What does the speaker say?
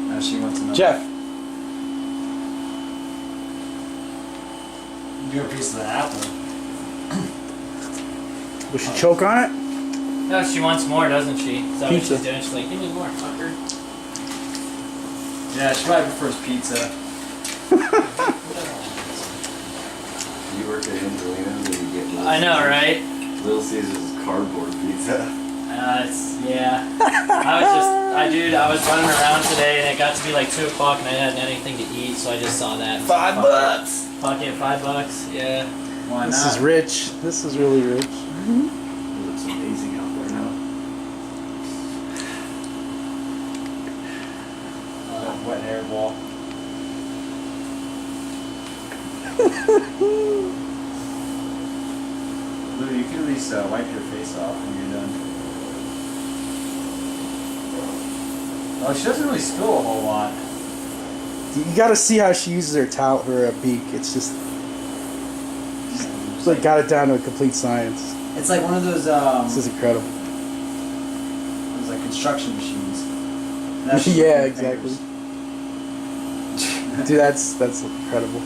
Now she wants to know. Jeff. Do a piece of the apple. Will she choke on it? No, she wants more, doesn't she? Is that Pizza. what she's doing? She's like, give me more, fucker. Yeah, she probably prefers pizza. You work at Angelina's and you get Little I know, Caesars. right? Little Caesars cardboard pizza. Yeah. I was running around today and it got to be like 2 o'clock and I hadn't anything to eat, so I just saw that. $5. Fuck it, $5, yeah. Why This not? is rich. This is really rich. It looks amazing out there now. Wet hair ball. Lou, you can at least wipe your face off when you're done. Oh, she doesn't really spill a whole lot. You gotta see how she uses her beak. It's just like got it down to a complete science. It's like one of those This is incredible. those like construction machines. That's Yeah, exactly. Dude, that's incredible.